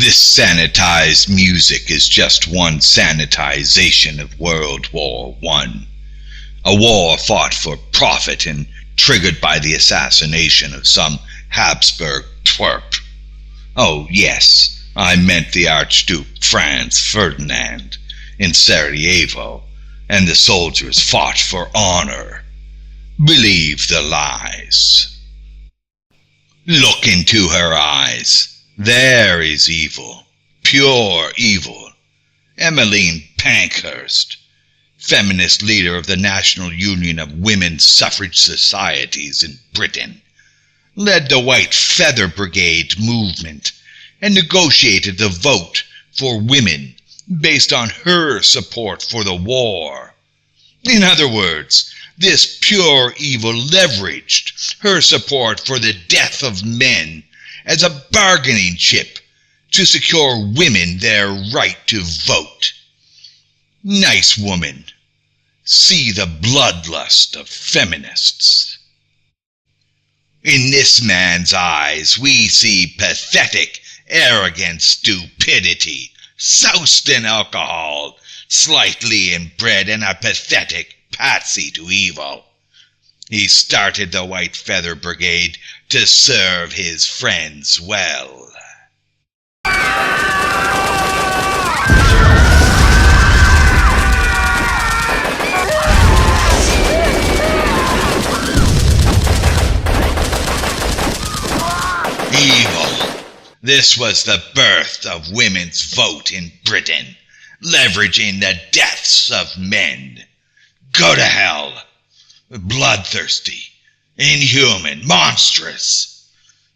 This sanitized music is just one sanitization of World War I. A war fought for profit and triggered by the assassination of some Habsburg twerp. Oh yes, I meant the Archduke Franz Ferdinand in Sarajevo, and the soldiers fought for honor. Believe the lies. Look into her eyes. There is evil, pure evil. Emmeline Pankhurst, feminist leader of the National Union of Women's Suffrage Societies in Britain, led the White Feather Brigade movement and negotiated the vote for women based on her support for the war. In other words, this pure evil leveraged her support for the death of men as a bargaining chip to secure women their right to vote. Nice woman. See the bloodlust of feminists. In this man's eyes we see pathetic, arrogant stupidity, soused in alcohol, slightly inbred, and a pathetic patsy to evil. He started the White Feather Brigade to serve his friends well. Evil. This was the birth of women's vote in Britain, leveraging the deaths of men. Go to hell. Bloodthirsty, inhuman, monstrous.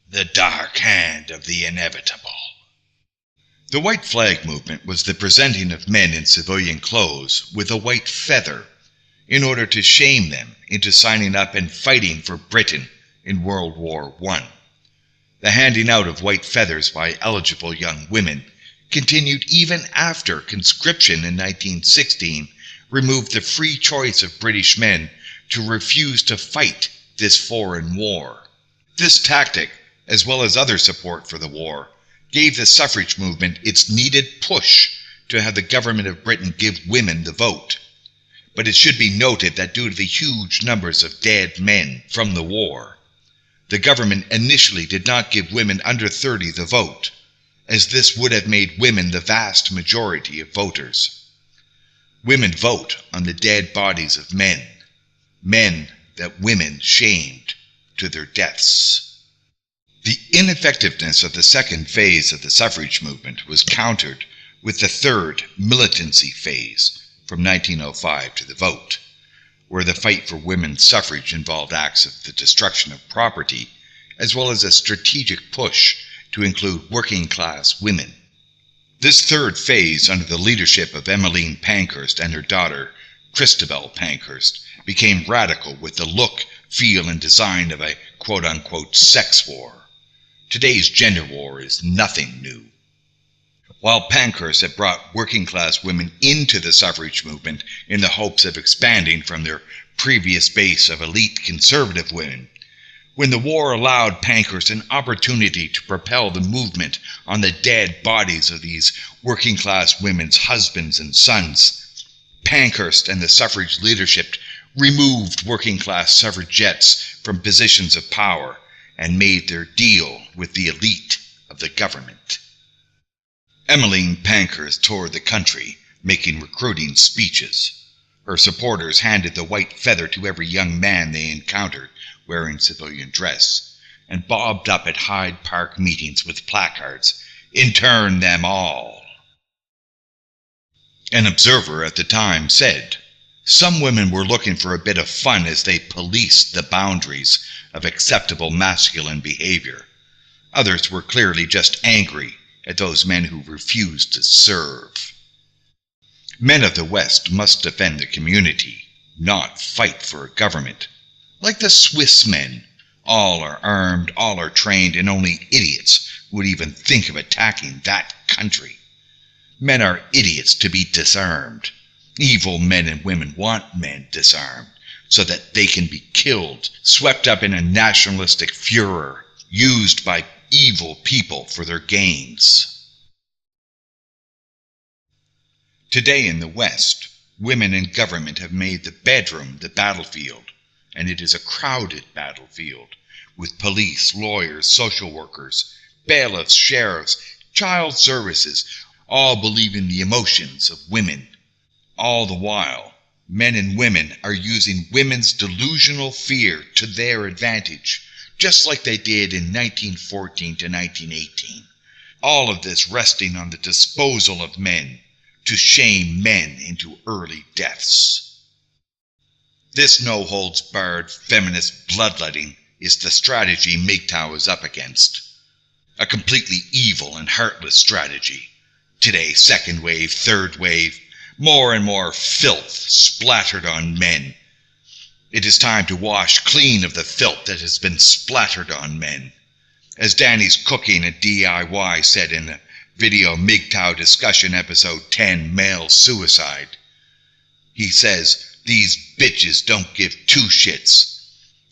The dark hand of the inevitable. The White Flag movement was the presenting of men in civilian clothes with a white feather in order to shame them into signing up and fighting for Britain in World War I. The handing out of white feathers by eligible young women continued even after conscription in 1916 removed the free choice of British men to refuse to fight this foreign war. This tactic, as well as other support for the war, gave the suffrage movement its needed push to have the government of Britain give women the vote. But it should be noted that due to the huge numbers of dead men from the war, the government initially did not give women under 30 the vote, as this would have made women the vast majority of voters. Women vote on the dead bodies of men that women shamed to their deaths. The ineffectiveness of the second phase of the suffrage movement was countered with the third militancy phase from 1905 to the vote, where the fight for women's suffrage involved acts of the destruction of property, as well as a strategic push to include working-class women. This third phase, under the leadership of Emmeline Pankhurst and her daughter, Christabel Pankhurst, became radical with the look, feel, and design of a quote-unquote sex war. Today's gender war is nothing new. While Pankhurst had brought working-class women into the suffrage movement in the hopes of expanding from their previous base of elite conservative women, when the war allowed Pankhurst an opportunity to propel the movement on the dead bodies of these working-class women's husbands and sons, Pankhurst and the suffrage leadership removed working-class suffragettes from positions of power and made their deal with the elite of the government. Emmeline Pankhurst toured the country, making recruiting speeches. Her supporters handed the white feather to every young man they encountered wearing civilian dress, and bobbed up at Hyde Park meetings with placards, "Intern them all." An observer at the time said, "Some women were looking for a bit of fun as they policed the boundaries of acceptable masculine behavior. Others were clearly just angry at those men who refused to serve." Men of the West must defend the community, not fight for a government. Like the Swiss men, all are armed, all are trained, and only idiots would even think of attacking that country. Men are idiots to be disarmed. Evil men and women want men disarmed so that they can be killed, swept up in a nationalistic furor, used by evil people for their gains. Today in the West, women in government have made the bedroom the battlefield, and it is a crowded battlefield, with police, lawyers, social workers, bailiffs, sheriffs, child services, all believing the emotions of women. All the while, men and women are using women's delusional fear to their advantage, just like they did in 1914 to 1918. All of this resting on the disposal of men, to shame men into early deaths. This no-holds-barred feminist bloodletting is the strategy Mgtow is up against. A completely evil and heartless strategy. Today, second wave, third wave, more and more filth splattered on men. It is time to wash clean of the filth that has been splattered on men. As Danny's Cooking and DIY said in the video Mgtow discussion episode 10, Male Suicide, he says, "These bitches don't give two shits.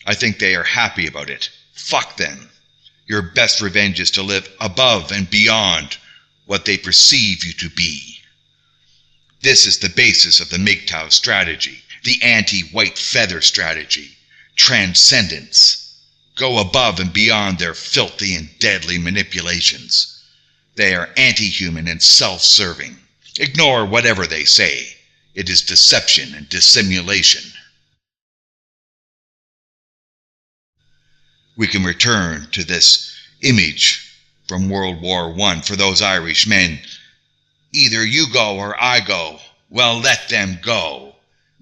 I think they are happy about it. Fuck them. Your best revenge is to live above and beyond what they perceive you to be." This is the basis of the Mgtow strategy, the anti-white feather strategy, transcendence. Go above and beyond their filthy and deadly manipulations. They are anti-human and self-serving. Ignore whatever they say. It is deception and dissimulation. We can return to this image from World War I for those Irish men. Either you go or I go. Well, let them go.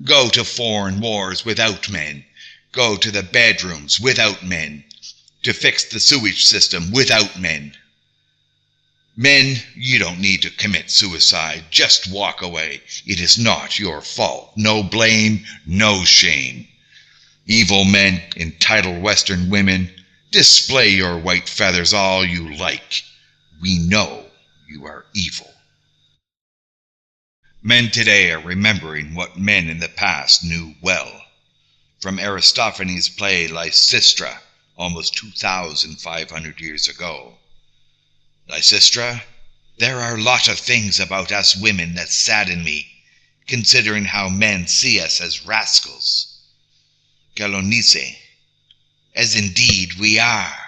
Go to foreign wars without men. Go to the bedrooms without men. To fix the sewage system without men. Men, you don't need to commit suicide. Just walk away. It is not your fault. No blame, no shame. Evil men, entitled Western women, display your white feathers all you like. We know you are evil. Men today are remembering what men in the past knew well. From Aristophanes' play Lysistra, almost 2,500 years ago. Lysistra, there are a lot of things about us women that sadden me, considering how men see us as rascals. Calvini-Lefebvre, as indeed we are.